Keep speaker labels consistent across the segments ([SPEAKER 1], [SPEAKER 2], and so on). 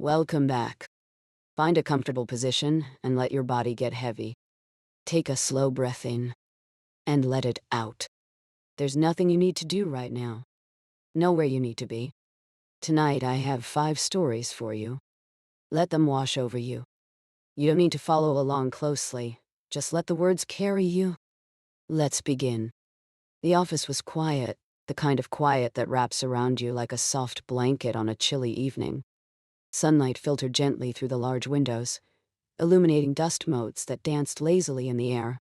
[SPEAKER 1] Welcome back. Find a comfortable position and let your body get heavy. Take a slow breath in and let it out. There's nothing you need to do right now. Know where you need to be. Tonight I have 5 stories for you. Let them wash over you. You don't need to follow along closely. Just let the words carry you. Let's begin. The office was quiet, the kind of quiet that wraps around you like a soft blanket on a chilly evening. Sunlight filtered gently through the large windows, illuminating dust motes that danced lazily in the air.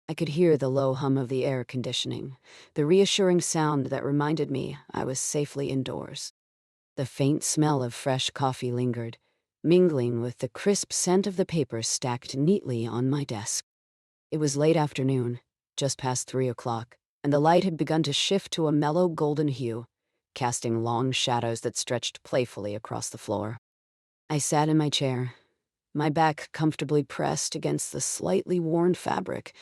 [SPEAKER 1] I could hear the low hum of the air conditioning, the reassuring sound that reminded me I was safely indoors. The faint smell of fresh coffee lingered, mingling with the crisp scent of the papers stacked neatly on my desk. It was late afternoon, just past 3 o'clock, and the light had begun to shift to a mellow golden hue, casting long shadows that stretched playfully across the floor. I sat in my chair, my back comfortably pressed against the slightly worn fabric,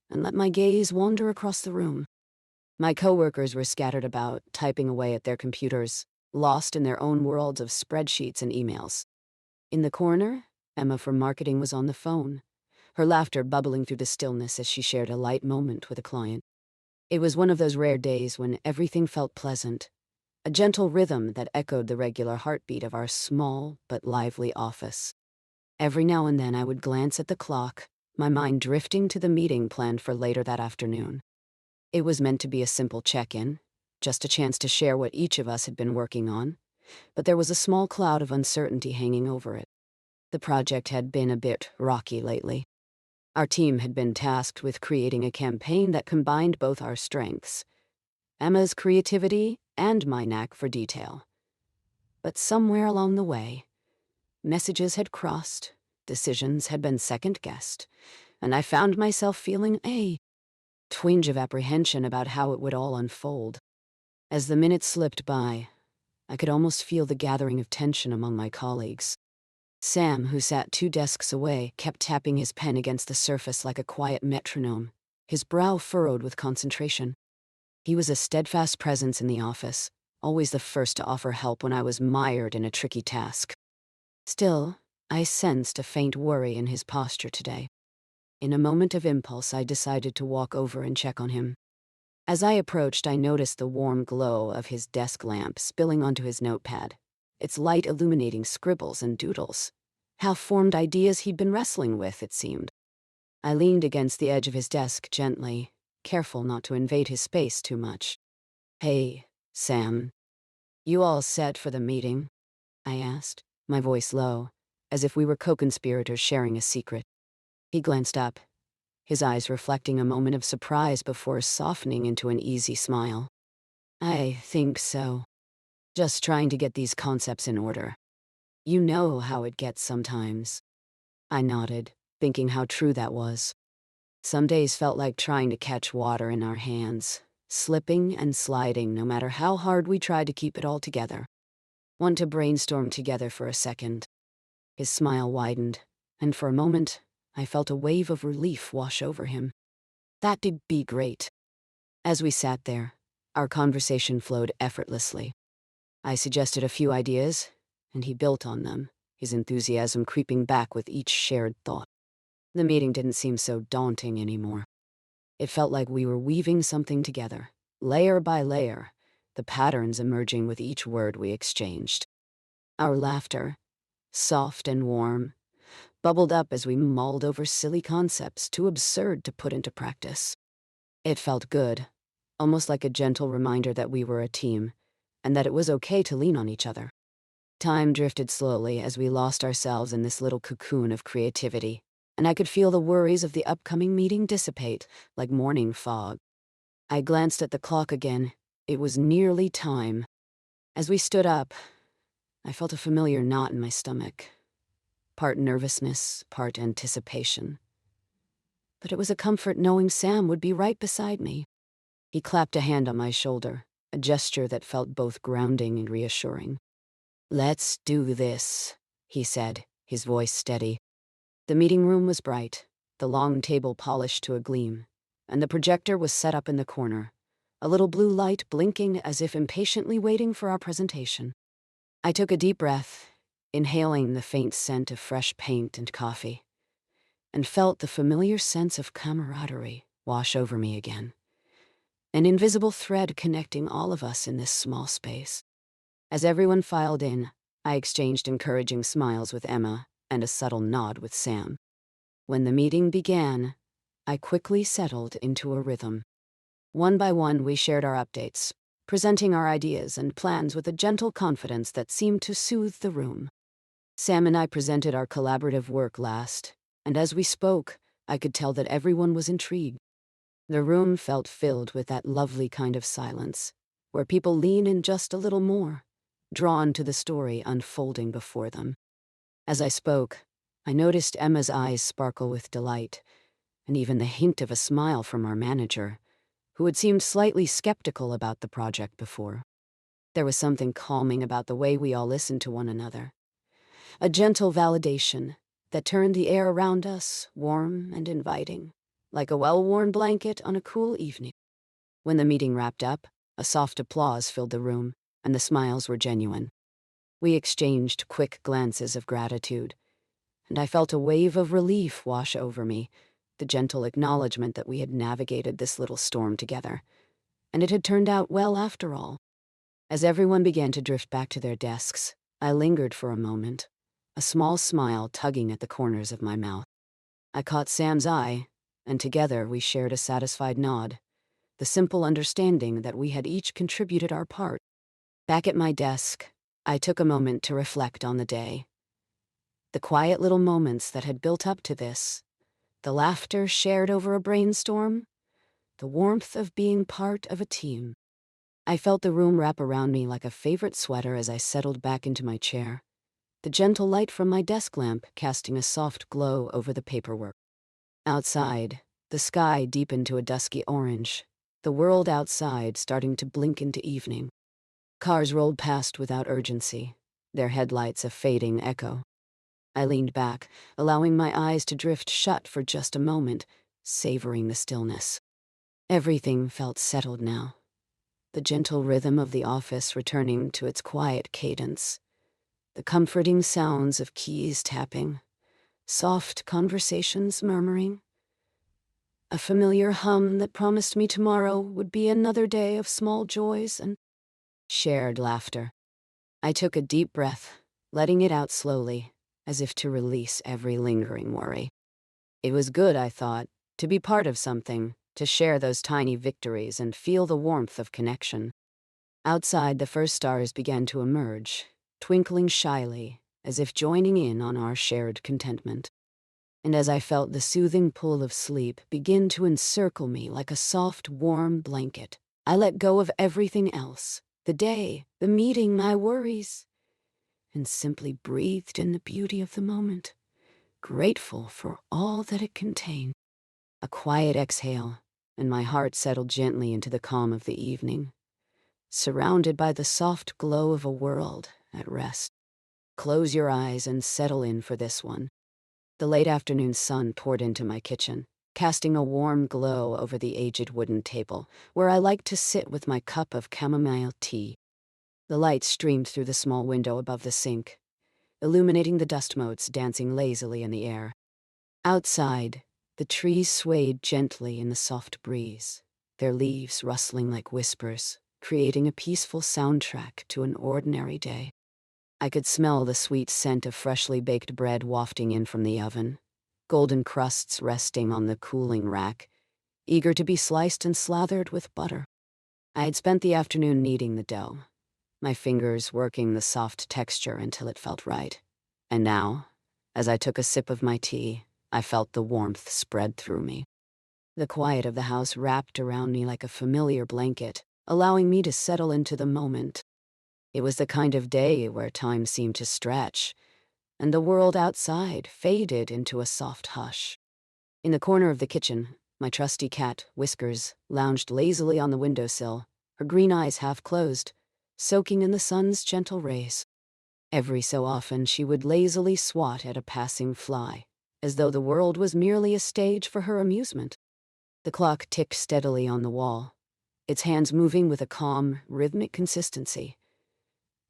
[SPEAKER 1] and let my gaze wander across the room. My coworkers were scattered about, typing away at their computers, lost in their own worlds of spreadsheets and emails. In the corner, Emma from marketing was on the phone, her laughter bubbling through the stillness as she shared a light moment with a client. It was one of those rare days when everything felt pleasant, a gentle rhythm that echoed the regular heartbeat of our small but lively office. Every now and then I would glance at the clock, my mind drifting to the meeting planned for later that afternoon. It was meant to be a simple check-in, just a chance to share what each of us had been working on, but there was a small cloud of uncertainty hanging over it. The project had been a bit rocky lately. Our team had been tasked with creating a campaign that combined both our strengths, Emma's creativity and my knack for detail. But somewhere along the way, messages had crossed, decisions had been second-guessed, and I found myself feeling a twinge of apprehension about how it would all unfold. As the minutes slipped by, I could almost feel the gathering of tension among my colleagues. Sam, who sat 2 desks away, kept tapping his pen against the surface like a quiet metronome, his brow furrowed with concentration. He was a steadfast presence in the office, always the first to offer help when I was mired in a tricky task. Still, I sensed a faint worry in his posture today. In a moment of impulse, I decided to walk over and check on him. As I approached, I noticed the warm glow of his desk lamp spilling onto his notepad, its light illuminating scribbles and doodles. Half-formed ideas he'd been wrestling with, it seemed. I leaned against the edge of his desk gently, careful not to invade his space too much. "Hey, Sam. You all set for the meeting?" I asked, my voice low, as if we were co-conspirators sharing a secret. He glanced up, his eyes reflecting a moment of surprise before softening into an easy smile. "I think so. Just trying to get these concepts in order. You know how it gets sometimes." I nodded, thinking how true that was. Some days felt like trying to catch water in our hands, slipping and sliding no matter how hard we tried to keep it all together. "Want to brainstorm together for a second?" His smile widened, and for a moment, I felt a wave of relief wash over him. That'd be great. As we sat there, our conversation flowed effortlessly. I suggested a few ideas, and he built on them, his enthusiasm creeping back with each shared thought. The meeting didn't seem so daunting anymore. It felt like we were weaving something together, layer by layer, the patterns emerging with each word we exchanged. Our laughter, soft and warm, bubbled up as we mulled over silly concepts too absurd to put into practice. It felt good, almost like a gentle reminder that we were a team, and that it was okay to lean on each other. Time drifted slowly as we lost ourselves in this little cocoon of creativity, and I could feel the worries of the upcoming meeting dissipate like morning fog. I glanced at the clock again. It was nearly time. As we stood up, I felt a familiar knot in my stomach, part nervousness, part anticipation. But it was a comfort knowing Sam would be right beside me. He clapped a hand on my shoulder, a gesture that felt both grounding and reassuring. "Let's do this," he said, his voice steady. The meeting room was bright, the long table polished to a gleam, and the projector was set up in the corner, a little blue light blinking as if impatiently waiting for our presentation. I took a deep breath, inhaling the faint scent of fresh paint and coffee, and felt the familiar sense of camaraderie wash over me again, an invisible thread connecting all of us in this small space. As everyone filed in, I exchanged encouraging smiles with Emma and a subtle nod with Sam. When the meeting began, I quickly settled into a rhythm. One by one, we shared our updates, presenting our ideas and plans with a gentle confidence that seemed to soothe the room. Sam and I presented our collaborative work last, and as we spoke, I could tell that everyone was intrigued. The room felt filled with that lovely kind of silence, where people lean in just a little more, drawn to the story unfolding before them. As I spoke, I noticed Emma's eyes sparkle with delight, and even the hint of a smile from our manager, who had seemed slightly skeptical about the project before. There was something calming about the way we all listened to one another, a gentle validation that turned the air around us warm and inviting, like a well-worn blanket on a cool evening. When the meeting wrapped up, a soft applause filled the room, and the smiles were genuine. We exchanged quick glances of gratitude, and I felt a wave of relief wash over me, the gentle acknowledgement that we had navigated this little storm together, and it had turned out well after all. As everyone began to drift back to their desks, I lingered for a moment, a small smile tugging at the corners of my mouth. I caught Sam's eye, and together we shared a satisfied nod, the simple understanding that we had each contributed our part. Back at my desk, I took a moment to reflect on the day. The quiet little moments that had built up to this, the laughter shared over a brainstorm, the warmth of being part of a team. I felt the room wrap around me like a favorite sweater as I settled back into my chair, the gentle light from my desk lamp casting a soft glow over the paperwork. Outside, the sky deepened to a dusky orange, the world outside starting to blink into evening. Cars rolled past without urgency, their headlights a fading echo. I leaned back, allowing my eyes to drift shut for just a moment, savoring the stillness. Everything felt settled now, the gentle rhythm of the office returning to its quiet cadence, the comforting sounds of keys tapping, soft conversations murmuring, a familiar hum that promised me tomorrow would be another day of small joys and shared laughter. I took a deep breath, letting it out slowly, as if to release every lingering worry. It was good, I thought, to be part of something, to share those tiny victories and feel the warmth of connection. Outside, the first stars began to emerge, twinkling shyly, as if joining in on our shared contentment. And as I felt the soothing pull of sleep begin to encircle me like a soft, warm blanket, I let go of everything else, the day, the meeting, my worries, and simply breathed in the beauty of the moment, grateful for all that it contained. A quiet exhale, and my heart settled gently into the calm of the evening, surrounded by the soft glow of a world at rest. Close your eyes and settle in for this one. The late afternoon sun poured into my kitchen, casting a warm glow over the aged wooden table, where I liked to sit with my cup of chamomile tea. The light streamed through the small window above the sink, illuminating the dust motes dancing lazily in the air. Outside, the trees swayed gently in the soft breeze, their leaves rustling like whispers, creating a peaceful soundtrack to an ordinary day. I could smell the sweet scent of freshly baked bread wafting in from the oven, golden crusts resting on the cooling rack, eager to be sliced and slathered with butter. I had spent the afternoon kneading the dough, my fingers working the soft texture until it felt right. And now, as I took a sip of my tea, I felt the warmth spread through me. The quiet of the house wrapped around me like a familiar blanket, allowing me to settle into the moment. It was the kind of day where time seemed to stretch, and the world outside faded into a soft hush. In the corner of the kitchen, my trusty cat, Whiskers, lounged lazily on the windowsill, her green eyes half closed, soaking in the sun's gentle rays. Every so often she would lazily swat at a passing fly, as though the world was merely a stage for her amusement. The clock ticked steadily on the wall, its hands moving with a calm, rhythmic consistency.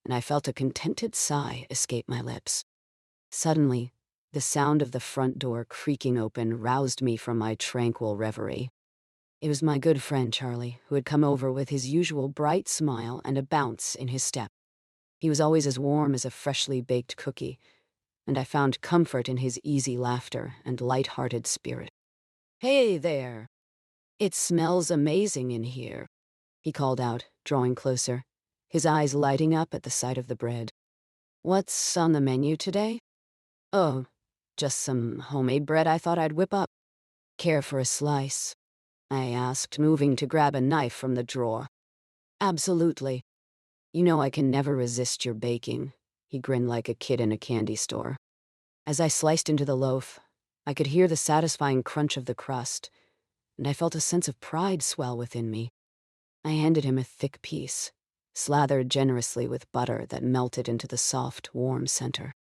[SPEAKER 1] and I felt a contented sigh escape my lips. Suddenly, the sound of the front door creaking open roused me from my tranquil reverie. It was my good friend Charlie, who had come over with his usual bright smile and a bounce in his step. He was always as warm as a freshly baked cookie, and I found comfort in his easy laughter and light-hearted spirit. "Hey there! It smells amazing in here," he called out, drawing closer, his eyes lighting up at the sight of the bread. "What's on the menu today?" "Oh, just some homemade bread I thought I'd whip up." "Care for a slice?" I asked, moving to grab a knife from the drawer. "Absolutely. You know I can never resist your baking," he grinned like a kid in a candy store. As I sliced into the loaf, I could hear the satisfying crunch of the crust, and I felt a sense of pride swell within me. I handed him a thick piece, slathered generously with butter that melted into the soft, warm center.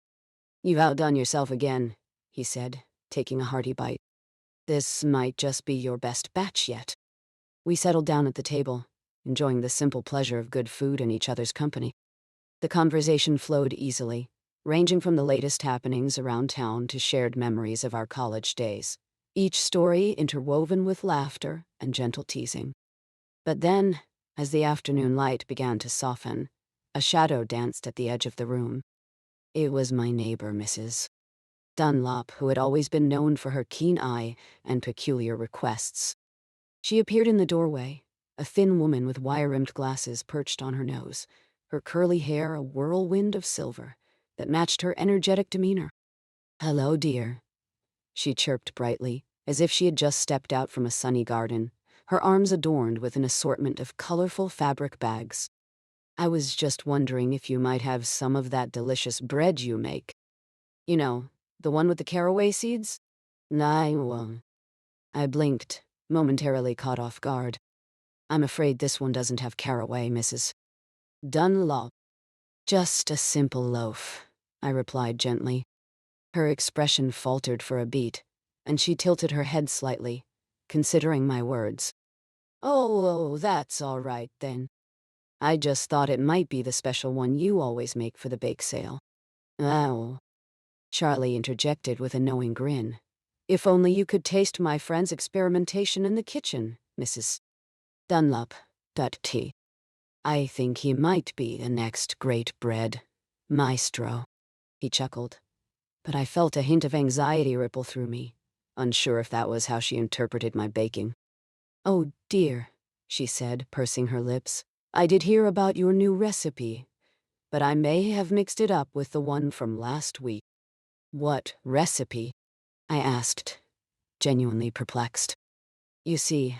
[SPEAKER 1] "You've outdone yourself again," he said, taking a hearty bite. "This might just be your best batch yet." We settled down at the table, enjoying the simple pleasure of good food and each other's company. The conversation flowed easily, ranging from the latest happenings around town to shared memories of our college days, each story interwoven with laughter and gentle teasing. But then, as the afternoon light began to soften, a shadow danced at the edge of the room. It was my neighbor, Mrs. Dunlop, who had always been known for her keen eye and peculiar requests. She appeared in the doorway, a thin woman with wire-rimmed glasses perched on her nose, her curly hair a whirlwind of silver that matched her energetic demeanor. "Hello, dear," she chirped brightly, as if she had just stepped out from a sunny garden, her arms adorned with an assortment of colorful fabric bags. "I was just wondering if you might have some of that delicious bread you make. You know, the one with the caraway seeds?" "I won't." I blinked, momentarily caught off guard. "I'm afraid this one doesn't have caraway, Mrs. Dunlop." "Just a simple loaf," I replied gently. Her expression faltered for a beat, and she tilted her head slightly, considering my words. Oh, that's all right then. I just thought it might be the special one you always make for the bake sale." "Oh," Charlie interjected with a knowing grin. "If only you could taste my friend's experimentation in the kitchen, Mrs. Dunlop. T. I think he might be the next great bread maestro." He chuckled, but I felt a hint of anxiety ripple through me, unsure if that was how she interpreted my baking. "Oh, dear," she said, pursing her lips. "I did hear about your new recipe, but I may have mixed it up with the one from last week." "What recipe?" I asked, genuinely perplexed. You see,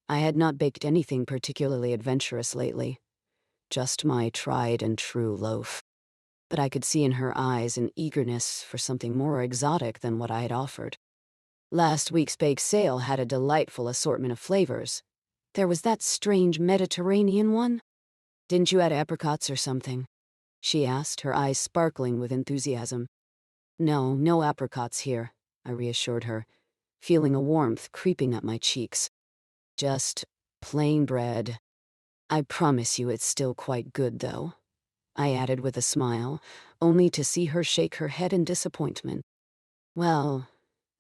[SPEAKER 1] I had not baked anything particularly adventurous lately, just my tried and true loaf. But I could see in her eyes an eagerness for something more exotic than what I had offered. Last week's bake sale had a delightful assortment of flavors. There was that strange Mediterranean one. "Didn't you add apricots or something?" she asked, her eyes sparkling with enthusiasm. "No, no apricots here," I reassured her, feeling a warmth creeping up my cheeks. "Just plain bread. I promise you it's still quite good, though," I added with a smile, only to see her shake her head in disappointment. "Well,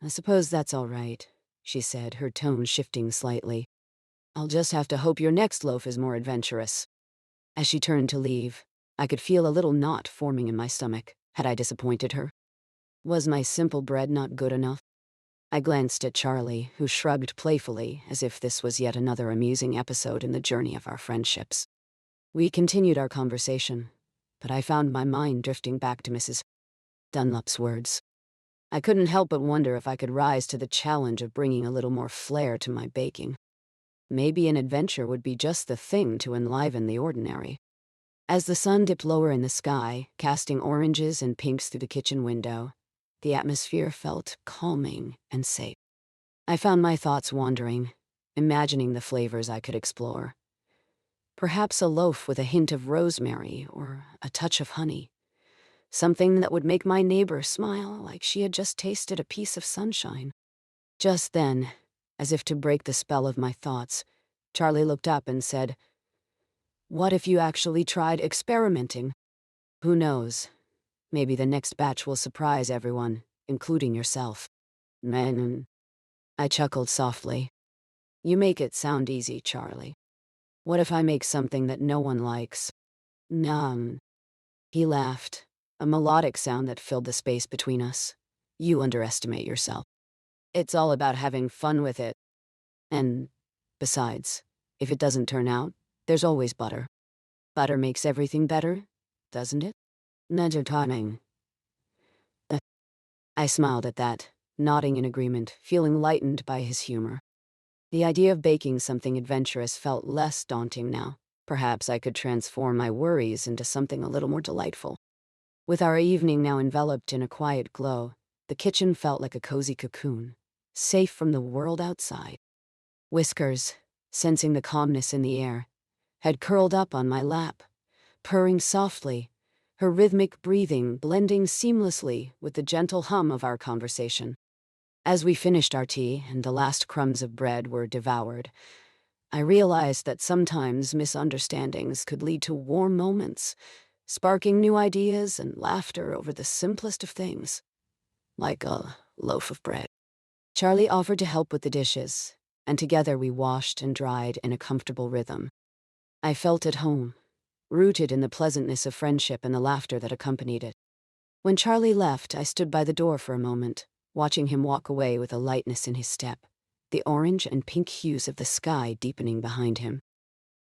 [SPEAKER 1] I suppose that's all right," she said, her tone shifting slightly. "I'll just have to hope your next loaf is more adventurous." As she turned to leave, I could feel a little knot forming in my stomach. Had I disappointed her? Was my simple bread not good enough? I glanced at Charlie, who shrugged playfully, as if this was yet another amusing episode in the journey of our friendships. We continued our conversation, but I found my mind drifting back to Mrs. Dunlop's words. I couldn't help but wonder if I could rise to the challenge of bringing a little more flair to my baking. Maybe an adventure would be just the thing to enliven the ordinary. As the sun dipped lower in the sky, casting oranges and pinks through the kitchen window, the atmosphere felt calming and safe. I found my thoughts wandering, imagining the flavors I could explore. Perhaps a loaf with a hint of rosemary or a touch of honey. Something that would make my neighbor smile like she had just tasted a piece of sunshine. Just then, as if to break the spell of my thoughts, Charlie looked up and said, "What if you actually tried experimenting?" Who knows? Maybe the next batch will surprise everyone, including yourself. Man, I chuckled softly. You make it sound easy, Charlie. What if I make something that no one likes? None. He laughed, a melodic sound that filled the space between us. You underestimate yourself. It's all about having fun with it. And, besides, if it doesn't turn out, there's always butter. Butter makes everything better, doesn't it? Nudge timing. I smiled at that, nodding in agreement, feeling lightened by his humor. The idea of baking something adventurous felt less daunting now. Perhaps I could transform my worries into something a little more delightful. With our evening now enveloped in a quiet glow, the kitchen felt like a cozy cocoon, safe from the world outside. Whiskers, sensing the calmness in the air, had curled up on my lap, purring softly, her rhythmic breathing blending seamlessly with the gentle hum of our conversation. As we finished our tea and the last crumbs of bread were devoured, I realized that sometimes misunderstandings could lead to warm moments, sparking new ideas and laughter over the simplest of things, like a loaf of bread. Charlie offered to help with the dishes, and together we washed and dried in a comfortable rhythm. I felt at home, rooted in the pleasantness of friendship and the laughter that accompanied it. When Charlie left, I stood by the door for a moment, watching him walk away with a lightness in his step, the orange and pink hues of the sky deepening behind him.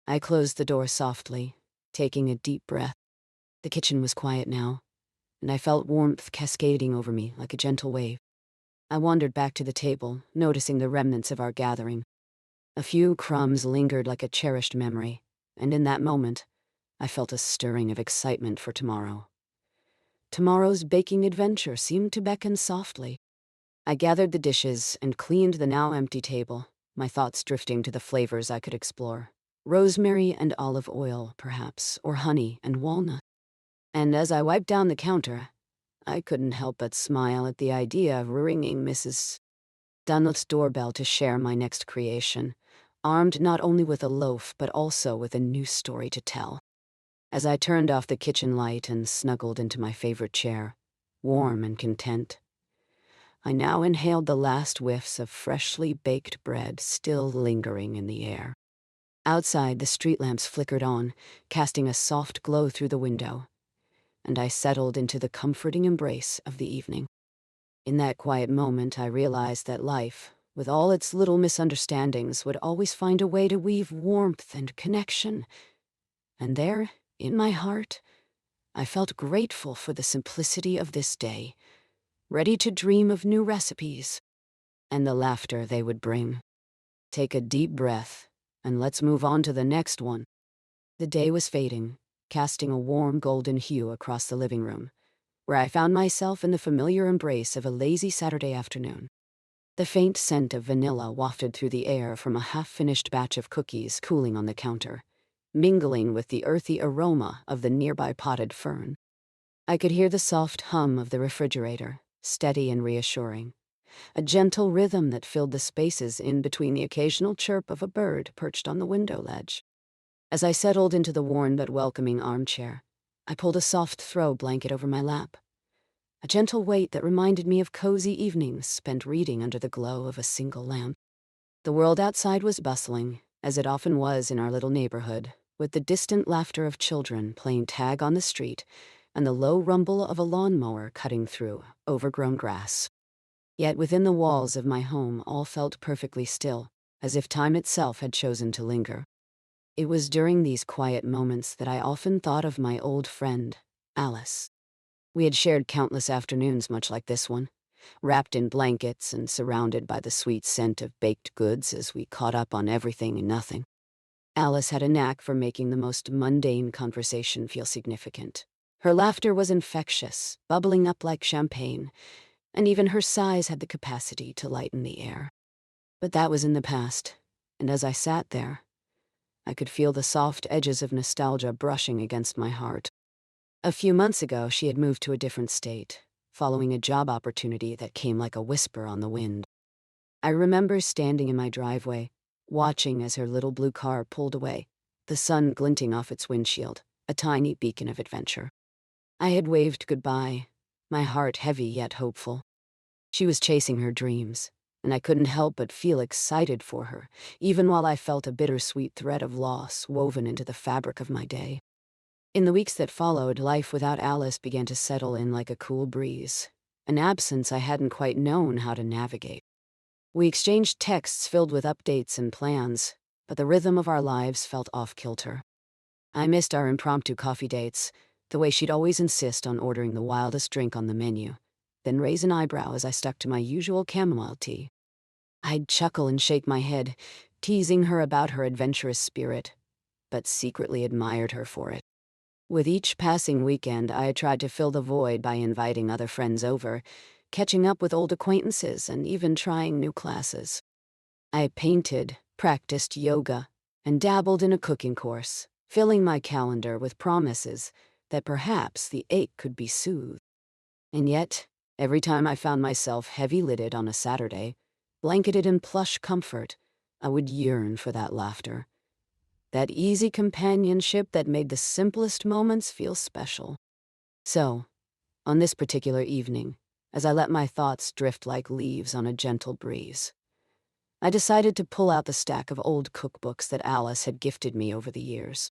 [SPEAKER 1] I closed the door softly, taking a deep breath. The kitchen was quiet now, and I felt warmth cascading over me like a gentle wave. I wandered back to the table, noticing the remnants of our gathering. A few crumbs lingered like a cherished memory, and in that moment, I felt a stirring of excitement for tomorrow. Tomorrow's baking adventure seemed to beckon softly. I gathered the dishes and cleaned the now empty table, my thoughts drifting to the flavors I could explore. Rosemary and olive oil, perhaps, or honey and walnut. And as I wiped down the counter, I couldn't help but smile at the idea of ringing Mrs. Dunlop's doorbell to share my next creation, armed not only with a loaf but also with a new story to tell. As I turned off the kitchen light and snuggled into my favorite chair, warm and content, I now inhaled the last whiffs of freshly baked bread still lingering in the air. Outside, the street lamps flickered on, casting a soft glow through the window, and I settled into the comforting embrace of the evening. In that quiet moment, I realized that life, with all its little misunderstandings, would always find a way to weave warmth and connection. And there, in my heart, I felt grateful for the simplicity of this day, ready to dream of new recipes and the laughter they would bring. Take a deep breath, and let's move on to the next one. The day was fading, casting a warm golden hue across the living room, where I found myself in the familiar embrace of a lazy Saturday afternoon. The faint scent of vanilla wafted through the air from a half-finished batch of cookies cooling on the counter, mingling with the earthy aroma of the nearby potted fern. I could hear the soft hum of the refrigerator, steady and reassuring, a gentle rhythm that filled the spaces in between the occasional chirp of a bird perched on the window ledge. As I settled into the worn but welcoming armchair, I pulled a soft throw blanket over my lap, a gentle weight that reminded me of cozy evenings spent reading under the glow of a single lamp. The world outside was bustling, as it often was in our little neighborhood, with the distant laughter of children playing tag on the street and the low rumble of a lawnmower cutting through overgrown grass. Yet within the walls of my home all felt perfectly still, as if time itself had chosen to linger. It was during these quiet moments that I often thought of my old friend, Alice. We had shared countless afternoons much like this one, wrapped in blankets and surrounded by the sweet scent of baked goods as we caught up on everything and nothing. Alice had a knack for making the most mundane conversation feel significant. Her laughter was infectious, bubbling up like champagne, and even her sighs had the capacity to lighten the air. But that was in the past, and as I sat there, I could feel the soft edges of nostalgia brushing against my heart. A few months ago, she had moved to a different state, following a job opportunity that came like a whisper on the wind. I remember standing in my driveway, watching as her little blue car pulled away, the sun glinting off its windshield, a tiny beacon of adventure. I had waved goodbye, my heart heavy yet hopeful. She was chasing her dreams, and I couldn't help but feel excited for her, even while I felt a bittersweet thread of loss woven into the fabric of my day. In the weeks that followed, life without Alice began to settle in like a cool breeze, an absence I hadn't quite known how to navigate. We exchanged texts filled with updates and plans, but the rhythm of our lives felt off-kilter. I missed our impromptu coffee dates, the way she'd always insist on ordering the wildest drink on the menu, then raise an eyebrow as I stuck to my usual chamomile tea. I'd chuckle and shake my head, teasing her about her adventurous spirit, but secretly admired her for it. With each passing weekend, I had tried to fill the void by inviting other friends over, catching up with old acquaintances, and even trying new classes. I painted, practiced yoga, and dabbled in a cooking course, filling my calendar with promises that perhaps the ache could be soothed. And yet, every time I found myself heavy-lidded on a Saturday, blanketed in plush comfort, I would yearn for that laughter, that easy companionship that made the simplest moments feel special. So, on this particular evening, as I let my thoughts drift like leaves on a gentle breeze, I decided to pull out the stack of old cookbooks that Alice had gifted me over the years.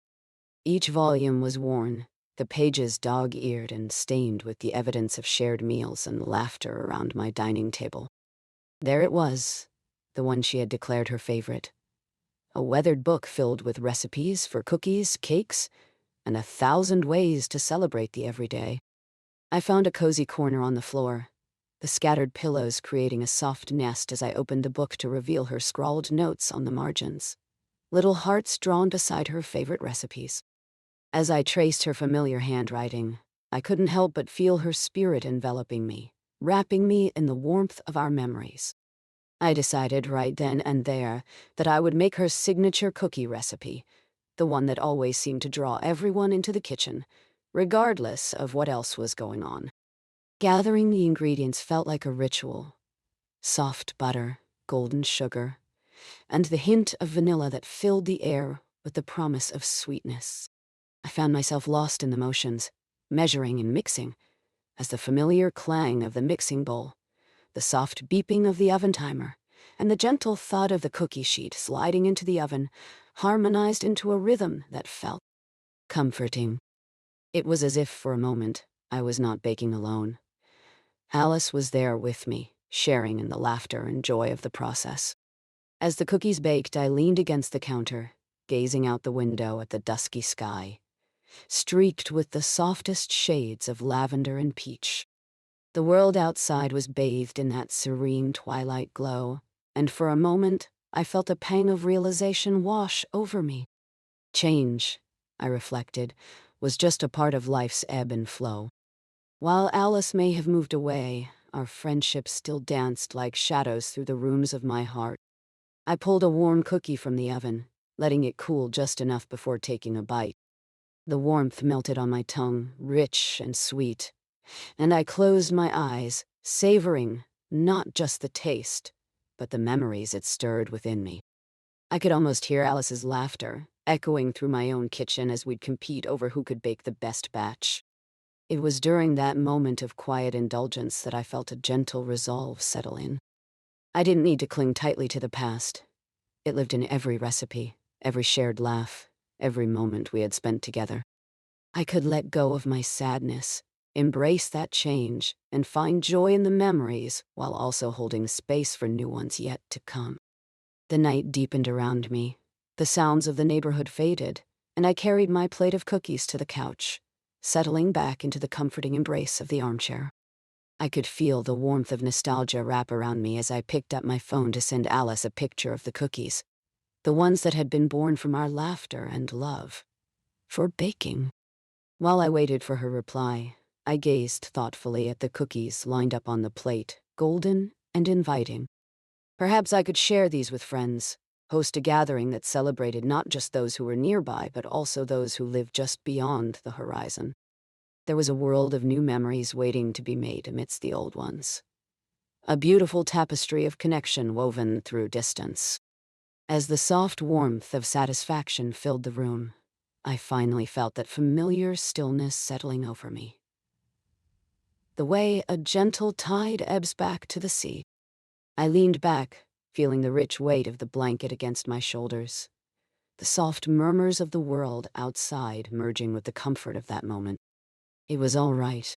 [SPEAKER 1] Each volume was worn, the pages dog-eared and stained with the evidence of shared meals and laughter around my dining table. There it was, the one she had declared her favorite. A weathered book filled with recipes for cookies, cakes, and 1,000 ways to celebrate the everyday. I found a cozy corner on the floor, the scattered pillows creating a soft nest as I opened the book to reveal her scrawled notes on the margins, little hearts drawn beside her favorite recipes. As I traced her familiar handwriting, I couldn't help but feel her spirit enveloping me, wrapping me in the warmth of our memories. I decided right then and there that I would make her signature cookie recipe, the one that always seemed to draw everyone into the kitchen, regardless of what else was going on. Gathering the ingredients felt like a ritual. Soft butter, golden sugar, and the hint of vanilla that filled the air with the promise of sweetness. I found myself lost in the motions, measuring and mixing, as the familiar clang of the mixing bowl, the soft beeping of the oven timer, and the gentle thud of the cookie sheet sliding into the oven harmonized into a rhythm that felt comforting. It was as if, for a moment, I was not baking alone. Alice was there with me, sharing in the laughter and joy of the process. As the cookies baked, I leaned against the counter, gazing out the window at the dusky sky, streaked with the softest shades of lavender and peach. The world outside was bathed in that serene twilight glow, and for a moment I felt a pang of realization wash over me. Change, I reflected, was just a part of life's ebb and flow. While Alice may have moved away, our friendship still danced like shadows through the rooms of my heart. I pulled a warm cookie from the oven, letting it cool just enough before taking a bite. The warmth melted on my tongue, rich and sweet, and I closed my eyes, savoring not just the taste, but the memories it stirred within me. I could almost hear Alice's laughter, echoing through my own kitchen as we'd compete over who could bake the best batch. It was during that moment of quiet indulgence that I felt a gentle resolve settle in. I didn't need to cling tightly to the past. It lived in every recipe, every shared laugh, every moment we had spent together. I could let go of my sadness, embrace that change, and find joy in the memories while also holding space for new ones yet to come. The night deepened around me. The sounds of the neighborhood faded, and I carried my plate of cookies to the couch, settling back into the comforting embrace of the armchair. I could feel the warmth of nostalgia wrap around me as I picked up my phone to send Alice a picture of the cookies, the ones that had been born from our laughter and love, for baking. While I waited for her reply, I gazed thoughtfully at the cookies lined up on the plate, golden and inviting. Perhaps I could share these with friends, host a gathering that celebrated not just those who were nearby, but also those who lived just beyond the horizon. There was a world of new memories waiting to be made amidst the old ones. A beautiful tapestry of connection woven through distance. As the soft warmth of satisfaction filled the room, I finally felt that familiar stillness settling over me, the way a gentle tide ebbs back to the sea. I leaned back, feeling the rich weight of the blanket against my shoulders, the soft murmurs of the world outside merging with the comfort of that moment. It was all right.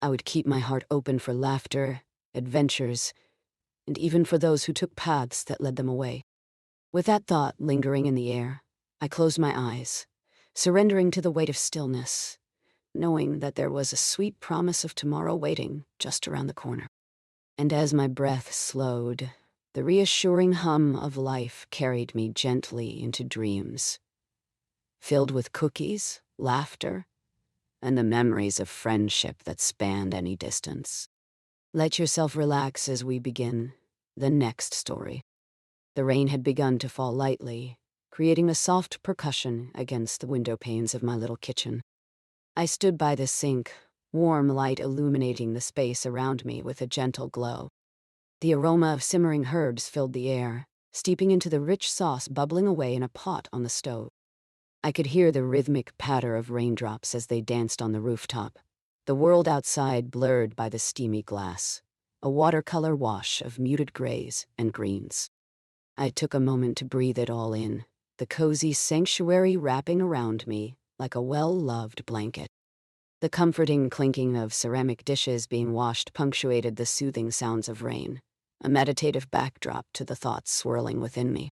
[SPEAKER 1] I would keep my heart open for laughter, adventures, and even for those who took paths that led them away. With that thought lingering in the air, I closed my eyes, surrendering to the weight of stillness, knowing that there was a sweet promise of tomorrow waiting just around the corner. And as my breath slowed, the reassuring hum of life carried me gently into dreams, filled with cookies, laughter, and the memories of friendship that spanned any distance. Let yourself relax as we begin the next story. The rain had begun to fall lightly, creating a soft percussion against the window panes of my little kitchen. I stood by the sink, warm light illuminating the space around me with a gentle glow. The aroma of simmering herbs filled the air, steeping into the rich sauce bubbling away in a pot on the stove. I could hear the rhythmic patter of raindrops as they danced on the rooftop, the world outside blurred by the steamy glass, a watercolor wash of muted grays and greens. I took a moment to breathe it all in, the cozy sanctuary wrapping around me like a well-loved blanket. The comforting clinking of ceramic dishes being washed punctuated the soothing sounds of rain, a meditative backdrop to the thoughts swirling within me.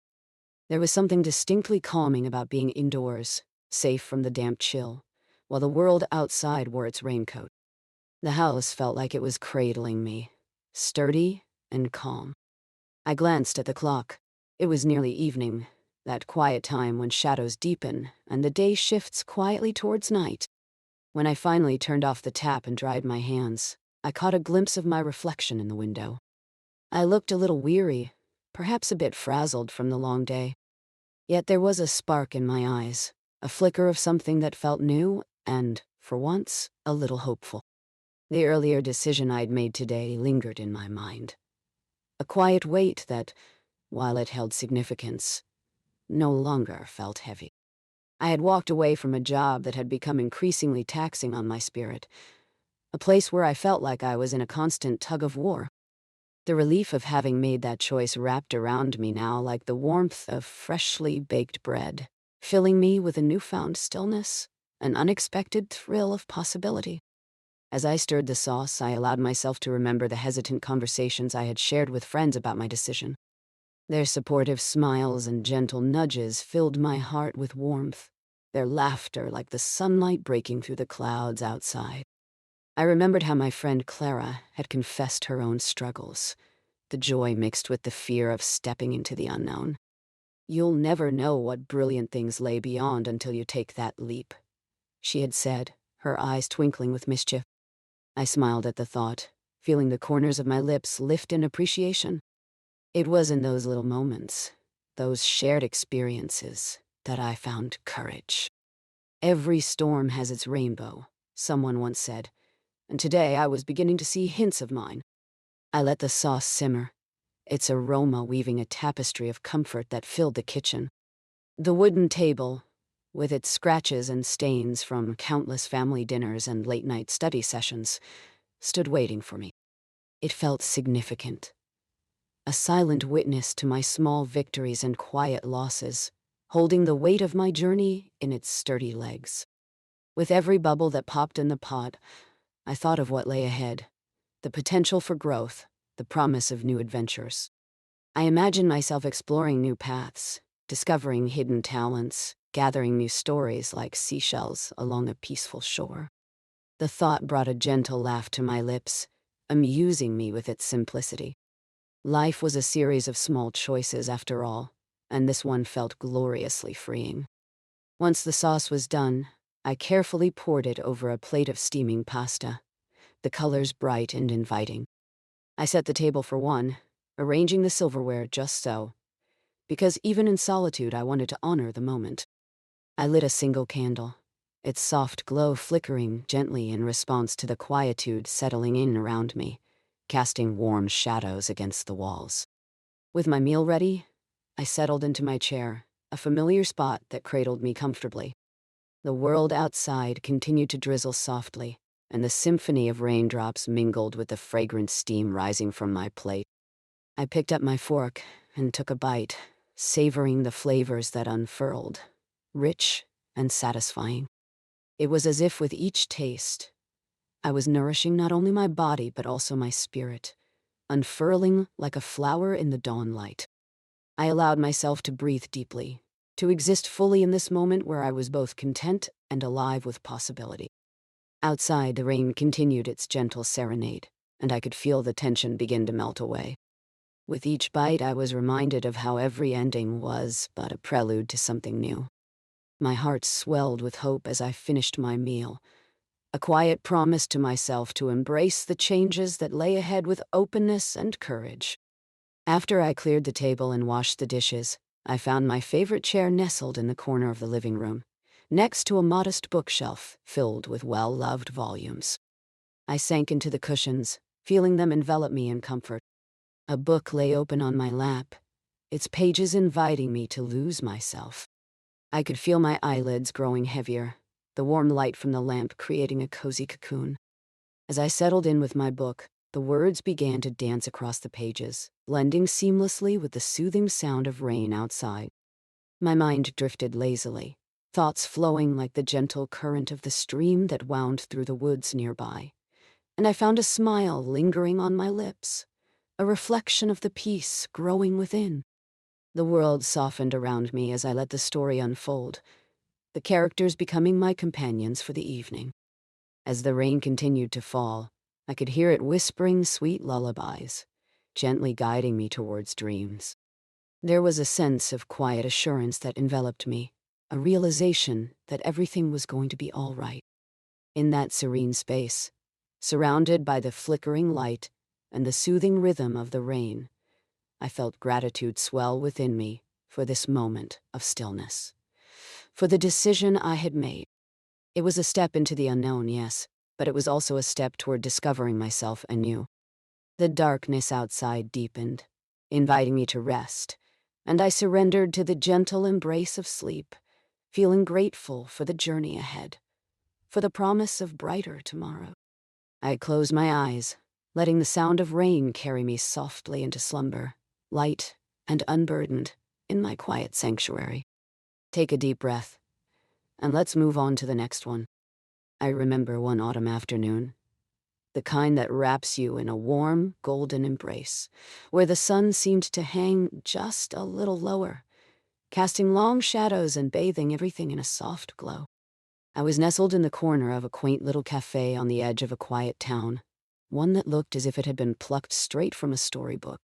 [SPEAKER 1] There was something distinctly calming about being indoors, safe from the damp chill, while the world outside wore its raincoat. The house felt like it was cradling me, sturdy and calm. I glanced at the clock. It was nearly evening, that quiet time when shadows deepen and the day shifts quietly towards night. When I finally turned off the tap and dried my hands, I caught a glimpse of my reflection in the window. I looked a little weary, perhaps a bit frazzled from the long day. Yet there was a spark in my eyes, a flicker of something that felt new and, for once, a little hopeful. The earlier decision I'd made today lingered in my mind. A quiet weight that, while it held significance, no longer felt heavy. I had walked away from a job that had become increasingly taxing on my spirit, a place where I felt like I was in a constant tug of war. The relief of having made that choice wrapped around me now like the warmth of freshly baked bread, filling me with a newfound stillness, an unexpected thrill of possibility. As I stirred the sauce, I allowed myself to remember the hesitant conversations I had shared with friends about my decision. Their supportive smiles and gentle nudges filled my heart with warmth, their laughter like the sunlight breaking through the clouds outside. I remembered how my friend Clara had confessed her own struggles, the joy mixed with the fear of stepping into the unknown. "You'll never know what brilliant things lay beyond until you take that leap," she had said, her eyes twinkling with mischief. I smiled at the thought, feeling the corners of my lips lift in appreciation. It was in those little moments, those shared experiences, that I found courage. "Every storm has its rainbow," someone once said, and today I was beginning to see hints of mine. I let the sauce simmer, its aroma weaving a tapestry of comfort that filled the kitchen. The wooden table, with its scratches and stains from countless family dinners and late-night study sessions, stood waiting for me. It felt significant, a silent witness to my small victories and quiet losses, holding the weight of my journey in its sturdy legs. With every bubble that popped in the pot, I thought of what lay ahead, the potential for growth, the promise of new adventures. I imagined myself exploring new paths, discovering hidden talents, gathering new stories like seashells along a peaceful shore. The thought brought a gentle laugh to my lips, amusing me with its simplicity. Life was a series of small choices after all, and this one felt gloriously freeing. Once the sauce was done, I carefully poured it over a plate of steaming pasta, the colors bright and inviting. I set the table for one, arranging the silverware just so, because even in solitude I wanted to honor the moment. I lit a single candle, its soft glow flickering gently in response to the quietude settling in around me, casting warm shadows against the walls. With my meal ready, I settled into my chair, a familiar spot that cradled me comfortably. The world outside continued to drizzle softly, and the symphony of raindrops mingled with the fragrant steam rising from my plate. I picked up my fork and took a bite, savoring the flavors that unfurled, rich and satisfying. It was as if with each taste, I was nourishing not only my body but also my spirit, unfurling like a flower in the dawn light. I allowed myself to breathe deeply, to exist fully in this moment where I was both content and alive with possibility. Outside, the rain continued its gentle serenade, and I could feel the tension begin to melt away. With each bite, I was reminded of how every ending was but a prelude to something new. My heart swelled with hope as I finished my meal, a quiet promise to myself to embrace the changes that lay ahead with openness and courage. After I cleared the table and washed the dishes, I found my favorite chair nestled in the corner of the living room, next to a modest bookshelf filled with well-loved volumes. I sank into the cushions, feeling them envelop me in comfort. A book lay open on my lap, its pages inviting me to lose myself. I could feel my eyelids growing heavier, the warm light from the lamp creating a cozy cocoon. As I settled in with my book, the words began to dance across the pages, blending seamlessly with the soothing sound of rain outside. My mind drifted lazily, thoughts flowing like the gentle current of the stream that wound through the woods nearby. And I found a smile lingering on my lips, a reflection of the peace growing within. The world softened around me as I let the story unfold, the characters becoming my companions for the evening. As the rain continued to fall, I could hear it whispering sweet lullabies, gently guiding me towards dreams. There was a sense of quiet assurance that enveloped me, a realization that everything was going to be all right. In that serene space, surrounded by the flickering light and the soothing rhythm of the rain, I felt gratitude swell within me for this moment of stillness, for the decision I had made. It was a step into the unknown, yes, but it was also a step toward discovering myself anew. The darkness outside deepened, inviting me to rest, and I surrendered to the gentle embrace of sleep, feeling grateful for the journey ahead, for the promise of brighter tomorrow. I closed my eyes, letting the sound of rain carry me softly into slumber, light and unburdened, in my quiet sanctuary. Take a deep breath, and let's move on to the next one. I remember one autumn afternoon, the kind that wraps you in a warm, golden embrace, where the sun seemed to hang just a little lower, casting long shadows and bathing everything in a soft glow. I was nestled in the corner of a quaint little cafe on the edge of a quiet town, one that looked as if it had been plucked straight from a storybook.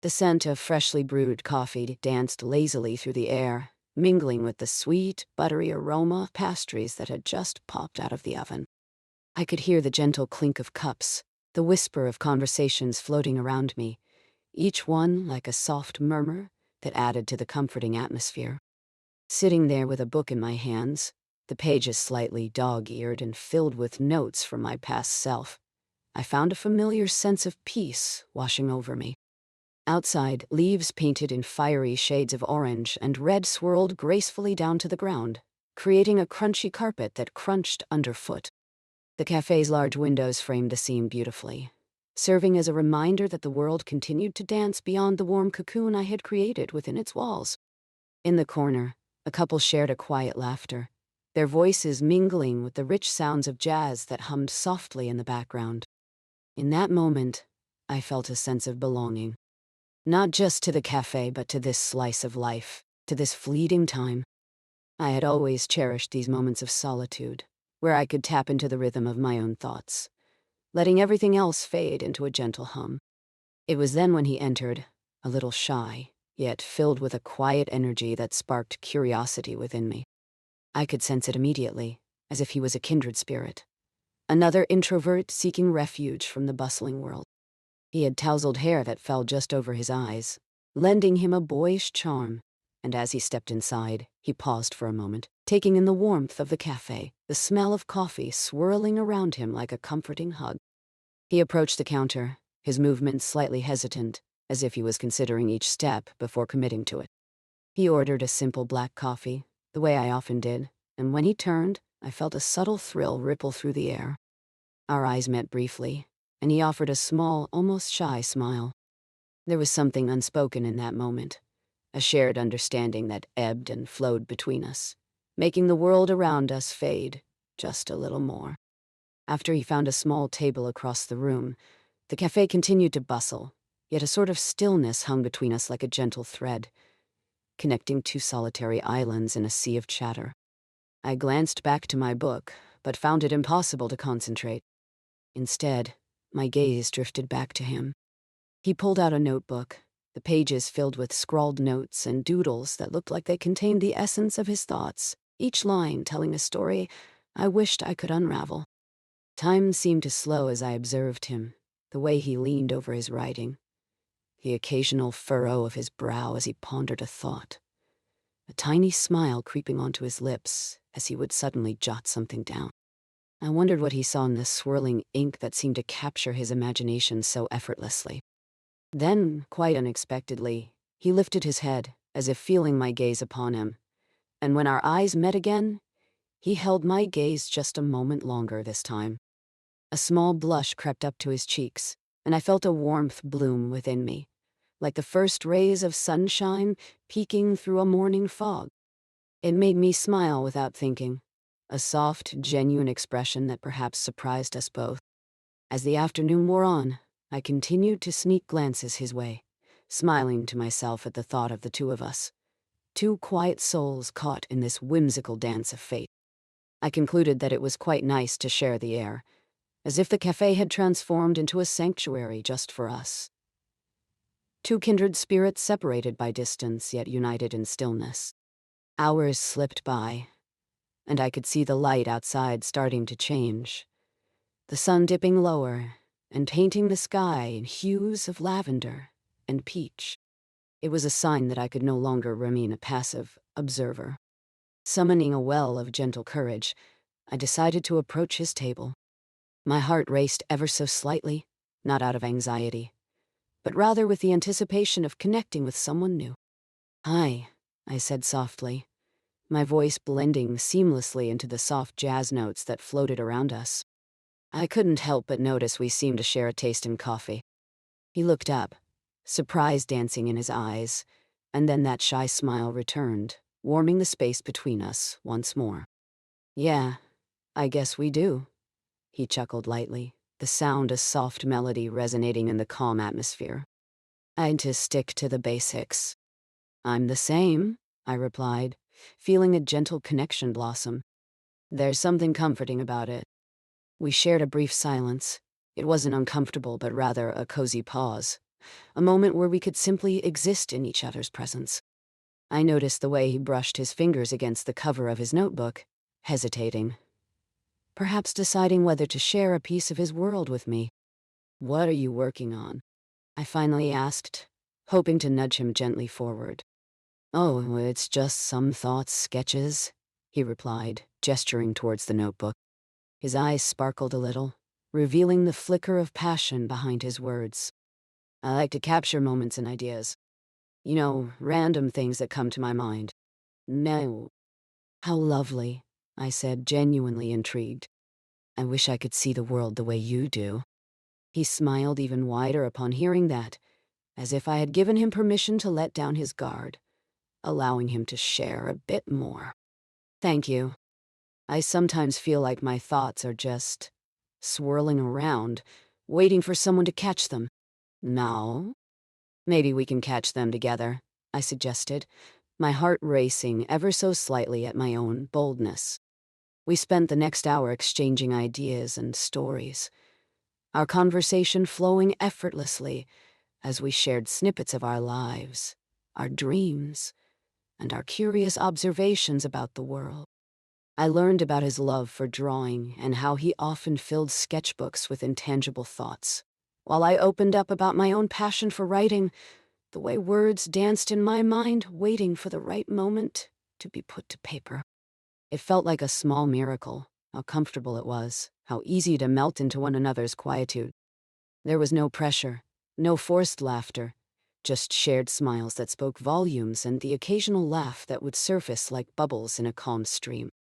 [SPEAKER 1] The scent of freshly brewed coffee danced lazily through the air, mingling with the sweet, buttery aroma of pastries that had just popped out of the oven. I could hear the gentle clink of cups, the whisper of conversations floating around me, each one like a soft murmur that added to the comforting atmosphere. Sitting there with a book in my hands, the pages slightly dog-eared and filled with notes from my past self, I found a familiar sense of peace washing over me. Outside, leaves painted in fiery shades of orange and red swirled gracefully down to the ground, creating a crunchy carpet that crunched underfoot. The cafe's large windows framed the scene beautifully, serving as a reminder that the world continued to dance beyond the warm cocoon I had created within its walls. In the corner, a couple shared a quiet laughter, their voices mingling with the rich sounds of jazz that hummed softly in the background. In that moment, I felt a sense of belonging. Not just to the cafe, but to this slice of life, to this fleeting time. I had always cherished these moments of solitude, where I could tap into the rhythm of my own thoughts, letting everything else fade into a gentle hum. It was then when he entered, a little shy, yet filled with a quiet energy that sparked curiosity within me. I could sense it immediately, as if he was a kindred spirit, another introvert seeking refuge from the bustling world. He had tousled hair that fell just over his eyes, lending him a boyish charm, and as he stepped inside, he paused for a moment, taking in the warmth of the cafe, the smell of coffee swirling around him like a comforting hug. He approached the counter, his movements slightly hesitant, as if he was considering each step before committing to it. He ordered a simple black coffee, the way I often did, and when he turned, I felt a subtle thrill ripple through the air. Our eyes met briefly, and he offered a small, almost shy smile. There was something unspoken in that moment, a shared understanding that ebbed and flowed between us, making the world around us fade just a little more. After he found a small table across the room, the cafe continued to bustle, yet a sort of stillness hung between us like a gentle thread, connecting two solitary islands in a sea of chatter. I glanced back to my book, but found it impossible to concentrate. Instead, my gaze drifted back to him. He pulled out a notebook, the pages filled with scrawled notes and doodles that looked like they contained the essence of his thoughts, each line telling a story I wished I could unravel. Time seemed to slow as I observed him, the way he leaned over his writing, the occasional furrow of his brow as he pondered a thought, a tiny smile creeping onto his lips as he would suddenly jot something down. I wondered what he saw in the swirling ink that seemed to capture his imagination so effortlessly. Then, quite unexpectedly, he lifted his head, as if feeling my gaze upon him, and when our eyes met again, he held my gaze just a moment longer this time. A small blush crept up to his cheeks, and I felt a warmth bloom within me, like the first rays of sunshine peeking through a morning fog. It made me smile without thinking, a soft, genuine expression that perhaps surprised us both. As the afternoon wore on, I continued to sneak glances his way, smiling to myself at the thought of the two of us, two quiet souls caught in this whimsical dance of fate. I concluded that it was quite nice to share the air, as if the cafe had transformed into a sanctuary just for us. Two kindred spirits separated by distance, yet united in stillness. Hours slipped by, and I could see the light outside starting to change, the sun dipping lower and painting the sky in hues of lavender and peach. It was a sign that I could no longer remain a passive observer. Summoning a well of gentle courage, I decided to approach his table. My heart raced ever so slightly, not out of anxiety, but rather with the anticipation of connecting with someone new. "Hi," I said softly, my voice blending seamlessly into the soft jazz notes that floated around us. I couldn't help but notice we seemed to share a taste in coffee. He looked up, surprise dancing in his eyes, and then that shy smile returned, warming the space between us once more. "Yeah, I guess we do," he chuckled lightly, the sound a soft melody resonating in the calm atmosphere. "I'd to stick to the basics." "I'm the same," I replied, feeling a gentle connection blossom. There's something comforting about it. We shared a brief silence. It wasn't uncomfortable, but rather a cozy pause, a moment where we could simply exist in each other's presence. I noticed the way he brushed his fingers against the cover of his notebook, hesitating, perhaps deciding whether to share a piece of his world with me. "What are you working on?" I finally asked, hoping to nudge him gently forward. "Oh, it's just some thoughts, sketches," he replied, gesturing towards the notebook. His eyes sparkled a little, revealing the flicker of passion behind his words. "I like to capture moments and ideas. You know, random things that come to my mind." "No." "How lovely," I said, genuinely intrigued. "I wish I could see the world the way you do." He smiled even wider upon hearing that, as if I had given him permission to let down his guard, allowing him to share a bit more. "Thank you. I sometimes feel like my thoughts are just swirling around, waiting for someone to catch them." "Now, maybe we can catch them together," I suggested, my heart racing ever so slightly at my own boldness. We spent the next hour exchanging ideas and stories, our conversation flowing effortlessly as we shared snippets of our lives, our dreams, and our curious observations about the world. I learned about his love for drawing and how he often filled sketchbooks with intangible thoughts, while I opened up about my own passion for writing, the way words danced in my mind, waiting for the right moment to be put to paper. It felt like a small miracle, how comfortable it was, how easy to melt into one another's quietude. There was no pressure, no forced laughter, just shared smiles that spoke volumes and the occasional laugh that would surface like bubbles in a calm stream.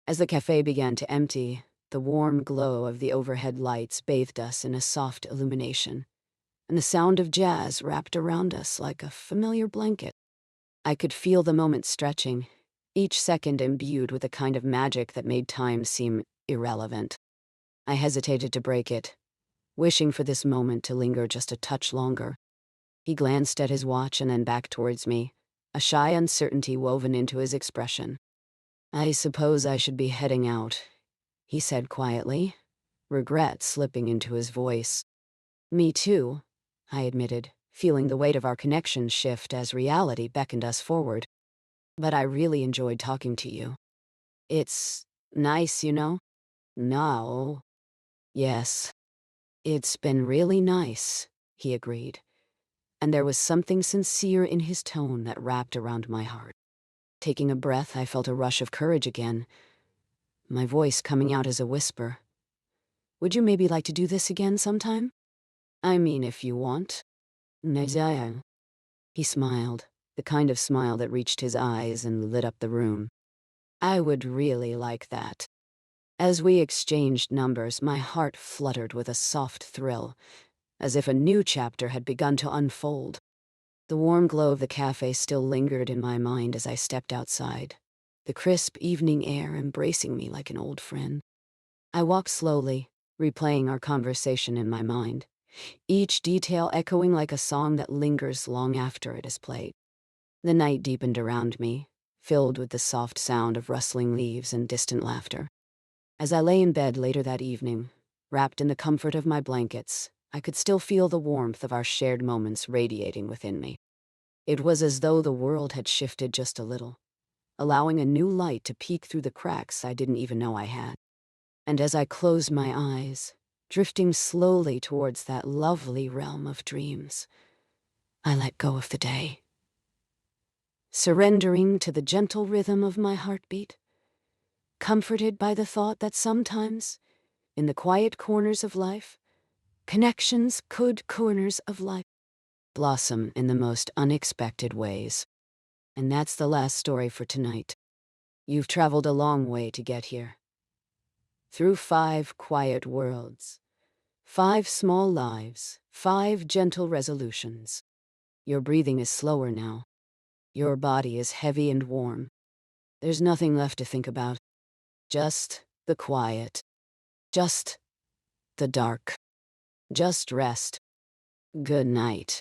[SPEAKER 1] As the cafe began to empty, The warm glow of the overhead lights bathed us in a soft illumination, and the sound of jazz wrapped around us like a familiar blanket. I could feel the moment stretching, each second imbued with a kind of magic that made time seem irrelevant. I hesitated to break it, wishing for this moment to linger just a touch longer. He glanced at his watch and then back towards me, a shy uncertainty woven into his expression. "I suppose I should be heading out," he said quietly, regret slipping into his voice. "Me too," I admitted, feeling the weight of our connection shift as reality beckoned us forward. "But I really enjoyed talking to you. It's nice, you know?" "No." "Yes. It's been really nice," he agreed, and there was something sincere in his tone that wrapped around my heart. Taking a breath, I felt a rush of courage again, my voice coming out as a whisper. "Would you maybe like to do this again sometime? I mean, if you want." "Nezaya." He smiled, the kind of smile that reached his eyes and lit up the room. "I would really like that." As we exchanged numbers, my heart fluttered with a soft thrill, as if a new chapter had begun to unfold. The warm glow of the cafe still lingered in my mind as I stepped outside, the crisp evening air embracing me like an old friend. I walked slowly, replaying our conversation in my mind, each detail echoing like a song that lingers long after it is played. The night deepened around me, filled with the soft sound of rustling leaves and distant laughter. As I lay in bed later that evening, wrapped in the comfort of my blankets, I could still feel the warmth of our shared moments radiating within me. It was as though the world had shifted just a little, allowing a new light to peek through the cracks I didn't even know I had. And as I closed my eyes, drifting slowly towards that lovely realm of dreams, I let go of the day, surrendering to the gentle rhythm of my heartbeat, comforted by the thought that sometimes, in the quiet corners of life, connections could corners of life blossom in the most unexpected ways. And that's the last story for tonight. You've traveled a long way to get here. Through 5 quiet worlds, 5 small lives, 5 gentle resolutions. Your breathing is slower now. Your body is heavy and warm. There's nothing left to think about. Just the quiet. Just the dark. Just rest. Good night.